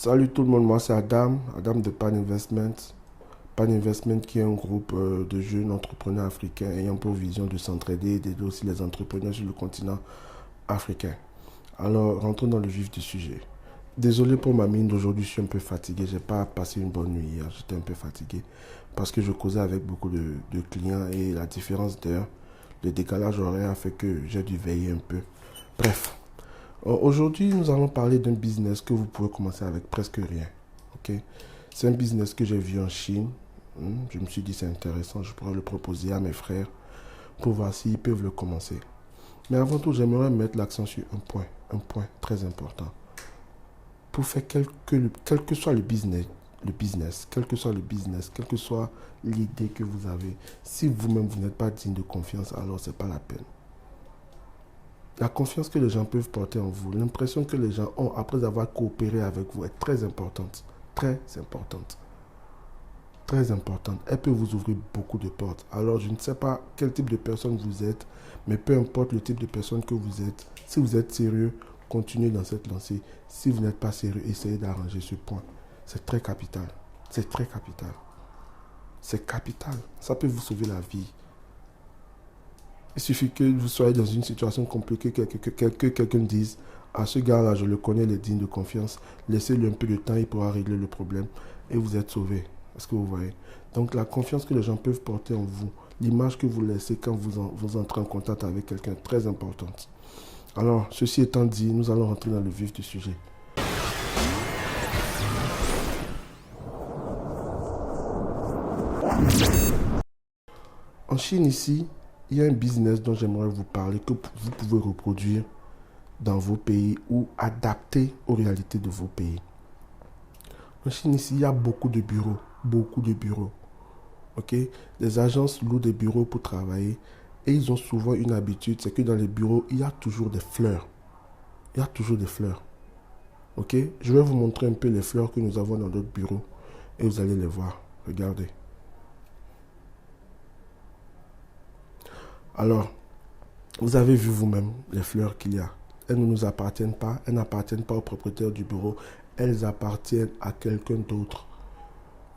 Salut tout le monde, moi c'est Adam, Adam de Pan Investment. Pan Investment qui est un groupe de jeunes entrepreneurs africains ayant pour vision de s'entraider et d'aider aussi les entrepreneurs sur le continent africain. Alors rentrons dans le vif du sujet. Désolé pour ma mine d'aujourd'hui, je suis un peu fatigué, j'ai pas passé une bonne nuit hier, j'étais un peu fatigué parce que je causais avec beaucoup de clients et la différence d'heure, le décalage horaire a fait que j'ai dû veiller un peu. Bref, aujourd'hui, nous allons parler d'un business que vous pouvez commencer avec presque rien. Ok. C'est un business que j'ai vu en Chine. Je me suis dit c'est intéressant, je pourrais le proposer à mes frères pour voir s'ils peuvent le commencer. Mais avant tout, j'aimerais mettre l'accent sur un point très important. Pour faire quel que soit quel que soit le business, quelle que soit l'idée que vous avez, si vous-même vous n'êtes pas digne de confiance, alors c'est pas la peine. La confiance que les gens peuvent porter en vous, l'impression que les gens ont après avoir coopéré avec vous est très importante. Très importante. Très importante. Elle peut vous ouvrir beaucoup de portes. Alors, je ne sais pas quel type de personne vous êtes, mais peu importe le type de personne que vous êtes, si vous êtes sérieux, continuez dans cette lancée. Si vous n'êtes pas sérieux, essayez d'arranger ce point. C'est très capital. C'est très capital. C'est capital. Ça peut vous sauver la vie. Il suffit que vous soyez dans une situation compliquée, que quelqu'un dise, à ce gars-là, je le connais, il est digne de confiance, laissez-lui un peu de temps, il pourra régler le problème et vous êtes sauvé. Est-ce que vous voyez? Donc la confiance que les gens peuvent porter en vous, l'image que vous laissez quand vous entrez en contact avec quelqu'un est très importante. Alors, ceci étant dit, nous allons rentrer dans le vif du sujet. En Chine ici, il y a un business dont j'aimerais vous parler que vous pouvez reproduire dans vos pays ou adapter aux réalités de vos pays. En Chine, ici, il y a beaucoup de bureaux. Beaucoup de bureaux. Ok. Les agences louent des bureaux pour travailler. Et ils ont souvent une habitude, c'est que dans les bureaux, il y a toujours des fleurs. Il y a toujours des fleurs. Ok. Je vais vous montrer un peu les fleurs que nous avons dans notre bureau. Et vous allez les voir. Regardez. Alors, vous avez vu vous-même les fleurs qu'il y a. Elles ne nous appartiennent pas. Elles n'appartiennent pas au propriétaire du bureau. Elles appartiennent à quelqu'un d'autre.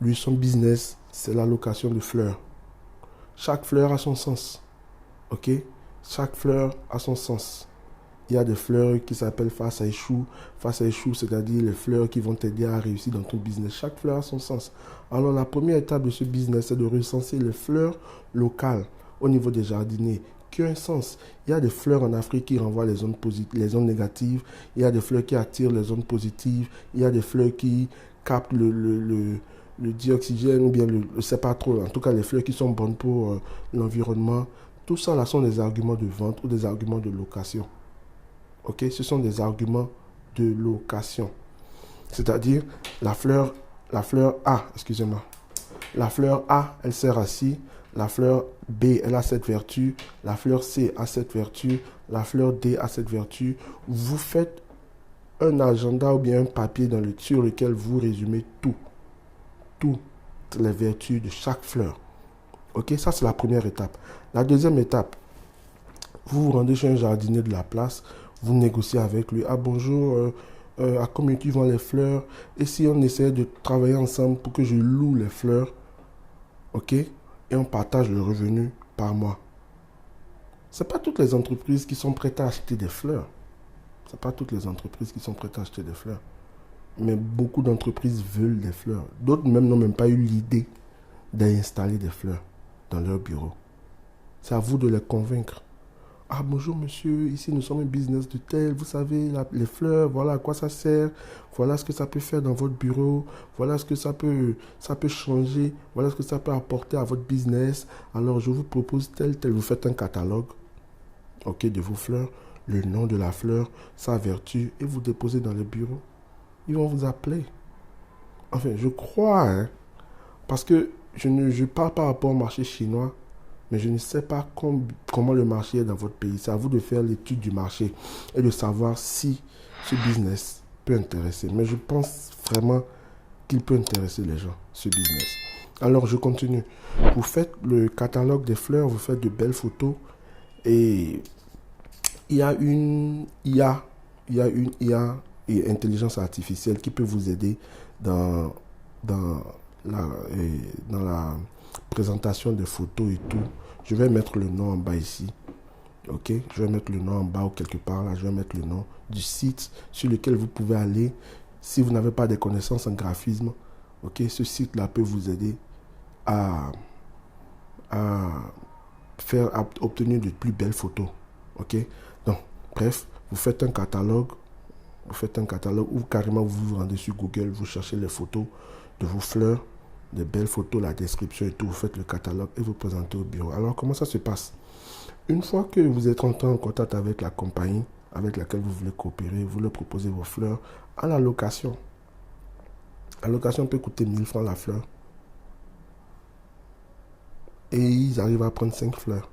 Lui, son business, c'est la location de fleurs. Chaque fleur a son sens. Ok? Chaque fleur a son sens. Il y a des fleurs qui s'appellent face à échou. Face à échou, c'est-à-dire les fleurs qui vont t'aider à réussir dans ton business. Chaque fleur a son sens. Alors, la première étape de ce business, c'est de recenser les fleurs locales au niveau des jardiniers qui ont un sens. Il y a des fleurs en Afrique qui renvoient les zones négatives. Il y a des fleurs qui attirent les zones positives. Il y a des fleurs qui captent le dioxygène ou bien je ne sais pas trop, en tout cas les fleurs qui sont bonnes pour l'environnement. Tout ça là sont des arguments de vente ou des arguments de location. Ok, ce sont des arguments de location. C'est-à-dire la fleur A, excusez-moi. La fleur A, elle sert à ci. La fleur B, elle a cette vertu. La fleur C a cette vertu. La fleur D a cette vertu. Vous faites un agenda ou bien un papier sur lequel vous résumez toutes les vertus de chaque fleur. Ok, ça c'est la première étape. La deuxième étape, vous vous rendez chez un jardinier de la place, vous négociez avec lui. Ah bonjour, à combien tu vends les fleurs? Et si on essaie de travailler ensemble pour que je loue les fleurs, ok, et on partage le revenu par mois. C'est pas toutes les entreprises qui sont prêtes à acheter des fleurs. C'est pas toutes les entreprises qui sont prêtes à acheter des fleurs. Mais beaucoup d'entreprises veulent des fleurs. D'autres même n'ont même pas eu l'idée d'installer des fleurs dans leur bureau. C'est à vous de les convaincre. Ah bonjour monsieur, ici nous sommes un business de tel, vous savez, les fleurs, voilà à quoi ça sert, voilà ce que ça peut faire dans votre bureau, voilà ce que ça peut changer, voilà ce que ça peut apporter à votre business. Alors je vous propose tel, vous faites un catalogue, ok, de vos fleurs, le nom de la fleur, sa vertu, et vous déposez dans le bureau. Ils vont vous appeler. Enfin, je crois, hein, parce que je parle par rapport au marché chinois, mais je ne sais pas comment le marché est dans votre pays. C'est à vous de faire l'étude du marché et de savoir si ce business peut intéresser. Mais je pense vraiment qu'il peut intéresser les gens, ce business. Alors, je continue. Vous faites le catalogue des fleurs, vous faites de belles photos et il y a une IA et intelligence artificielle qui peut vous aider dans, dans, dans la présentation des photos et tout. Je vais mettre le nom en bas ici. Ok, je vais mettre le nom en bas ou quelque part là. Je vais mettre le nom du site sur lequel vous pouvez aller si vous n'avez pas de connaissances en graphisme. Ok, ce site-là peut vous aider à obtenir de plus belles photos. Ok, donc bref, vous faites un catalogue ou carrément vous vous rendez sur Google, vous cherchez les photos de vos fleurs, des belles photos, la description et tout, vous faites le catalogue et vous présentez au bureau. Alors comment ça se passe? Une fois que vous êtes entré en contact avec la compagnie avec laquelle vous voulez coopérer, vous leur proposez vos fleurs à la location. La location peut coûter 1000 francs la fleur. Et ils arrivent à prendre 5 fleurs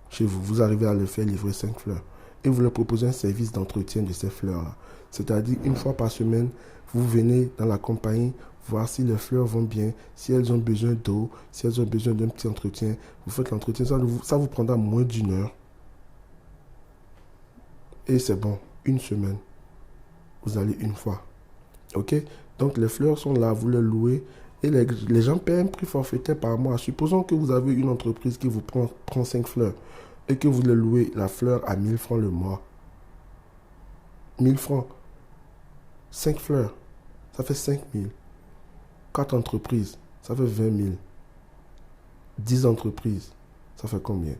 chez vous. Vous arrivez à leur faire livrer 5 fleurs. Et vous leur proposez un service d'entretien de ces fleurs-là. C'est-à-dire, une fois par semaine, vous venez dans la compagnie voir si les fleurs vont bien, si elles ont besoin d'eau, si elles ont besoin d'un petit entretien. Vous faites l'entretien, ça vous prendra moins d'une heure. Et c'est bon, une semaine. Vous allez une fois. Ok? Donc les fleurs sont là, vous les louez. Et les gens paient un prix forfaitaire par mois. Supposons que vous avez une entreprise qui vous prend 5 fleurs et que vous les louez la fleur à 1000 francs le mois. 1000 francs. 5 fleurs, ça fait 5000. 4 entreprises, ça fait 20 000. 10 entreprises, ça fait combien?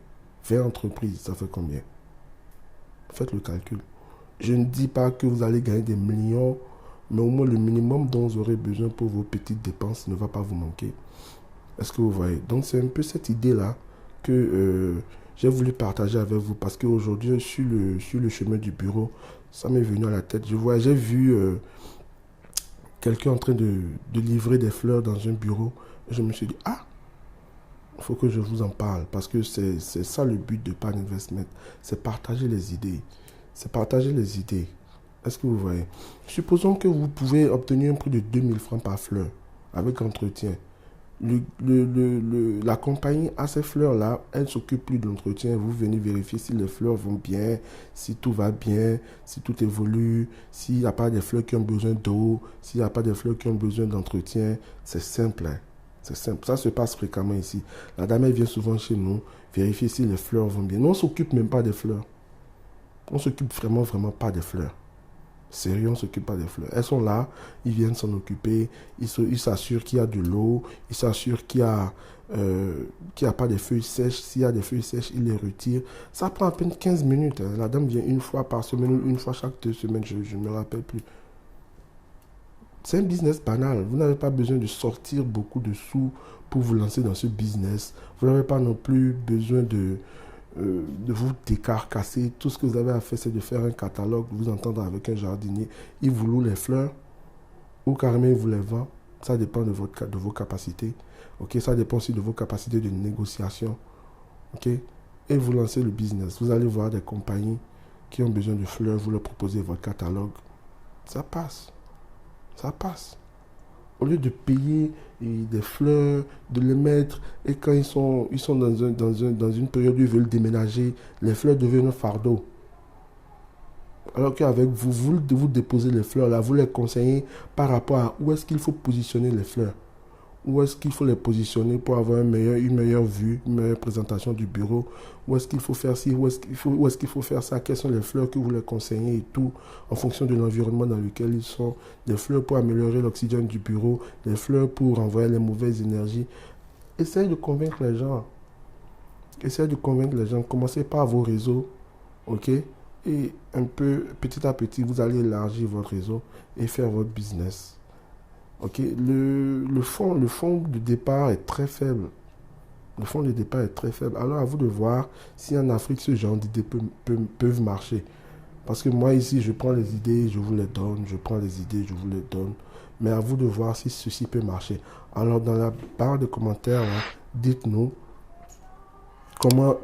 20 entreprises, ça fait combien? Faites le calcul. Je ne dis pas que vous allez gagner des millions, mais au moins le minimum dont vous aurez besoin pour vos petites dépenses ne va pas vous manquer. Est-ce que vous voyez? Donc c'est un peu cette idée-là que j'ai voulu partager avec vous parce qu'aujourd'hui, sur le chemin du bureau, ça m'est venu à la tête. J'ai vu quelqu'un en train de livrer des fleurs dans un bureau. Et je me suis dit, il faut que je vous en parle parce que c'est ça le but de Pan Investment. C'est partager les idées. C'est partager les idées. Est-ce que vous voyez? Supposons que vous pouvez obtenir un prix de 2000 francs par fleur avec entretien. La compagnie a ces fleurs-là, elle s'occupe plus de l'entretien. Vous venez vérifier si les fleurs vont bien, si tout va bien, si tout évolue, s'il n'y a pas des fleurs qui ont besoin d'eau, s'il n'y a pas des fleurs qui ont besoin d'entretien. C'est simple, hein? C'est simple. Ça se passe fréquemment ici. La dame, elle vient souvent chez nous vérifier si les fleurs vont bien. Nous, on ne s'occupe même pas des fleurs. On ne s'occupe vraiment, vraiment pas des fleurs. Sérieux, on ne s'occupe pas des fleurs. Elles sont là, ils viennent s'en occuper, ils s'assurent qu'il y a de l'eau, ils s'assurent qu'il n'y a pas de feuilles sèches. S'il y a des feuilles sèches, ils les retirent. Ça prend à peine 15 minutes. Hein. La dame vient une fois par semaine ou une fois chaque 2 semaines, je ne me rappelle plus. C'est un business banal. Vous n'avez pas besoin de sortir beaucoup de sous pour vous lancer dans ce business. Vous n'avez pas non plus besoin de vous décarcasser. Tout ce que vous avez à faire, c'est de faire un catalogue, vous entendre avec un jardinier. Il vous loue les fleurs ou carrément il vous les vend. Ça dépend de vos capacités. Ok, ça dépend aussi de vos capacités de négociation. Ok, et vous lancez le business. Vous allez voir des compagnies qui ont besoin de fleurs, vous leur proposez votre catalogue. Ça passe. Ça passe. Au lieu de payer des fleurs, de les mettre, et quand ils sont dans une période où ils veulent déménager, les fleurs deviennent un fardeau. Alors qu'avec vous déposez les fleurs là, vous les conseillez par rapport à où est-ce qu'il faut positionner les fleurs. Où est-ce qu'il faut les positionner pour avoir une meilleure vue, une meilleure présentation du bureau? Où est-ce qu'il faut faire ci? Où est-ce qu'il faut faire ça? Quelles sont les fleurs que vous les conseillez et tout, en fonction de l'environnement dans lequel ils sont. Des fleurs pour améliorer l'oxygène du bureau, des fleurs pour envoyer les mauvaises énergies. Essayez de convaincre les gens. Essayez de convaincre les gens. Commencez par vos réseaux, ok? Et un peu, petit à petit, vous allez élargir votre réseau et faire votre business. Ok, le fonds de départ est très faible. Le fonds de départ est très faible. Alors à vous de voir si en Afrique ce genre d'idées peuvent marcher. Parce que moi ici, je prends les idées, je vous les donne. Je prends les idées, je vous les donne. Mais à vous de voir si ceci peut marcher. Alors dans la barre de commentaires, hein, dites-nous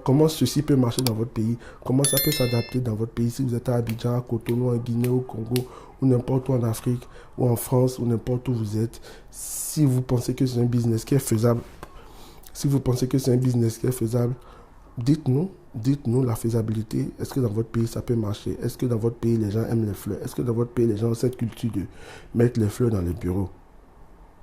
comment ceci peut marcher dans votre pays. Comment ça peut s'adapter dans votre pays. Si vous êtes à Abidjan, à Cotonou, en Guinée, au Congo, ou n'importe où en Afrique, ou en France, ou n'importe où vous êtes. Si vous pensez que c'est un business qui est faisable, dites-nous. Dites-nous la faisabilité. Est-ce que dans votre pays, ça peut marcher? Est-ce que dans votre pays, les gens aiment les fleurs? Est-ce que dans votre pays, les gens ont cette culture de mettre les fleurs dans les bureaux?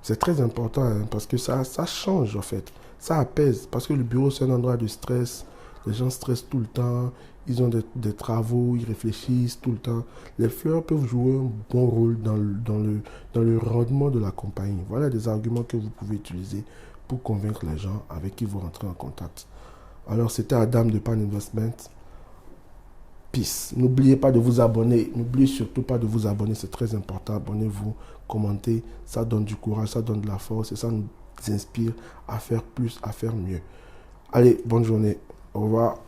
C'est très important hein, parce que ça change en fait. Ça apaise parce que le bureau, c'est un endroit de stress. Les gens stressent tout le temps. Ils ont des travaux, ils réfléchissent tout le temps. Les fleurs peuvent jouer un bon rôle dans le rendement de la compagnie. Voilà des arguments que vous pouvez utiliser pour convaincre les gens avec qui vous rentrez en contact. Alors, c'était Adam de Pan Investment. Peace. N'oubliez pas de vous abonner. N'oubliez surtout pas de vous abonner. C'est très important. Abonnez-vous, commentez. Ça donne du courage, ça donne de la force et ça nous inspire à faire plus, à faire mieux. Allez, bonne journée. Au revoir.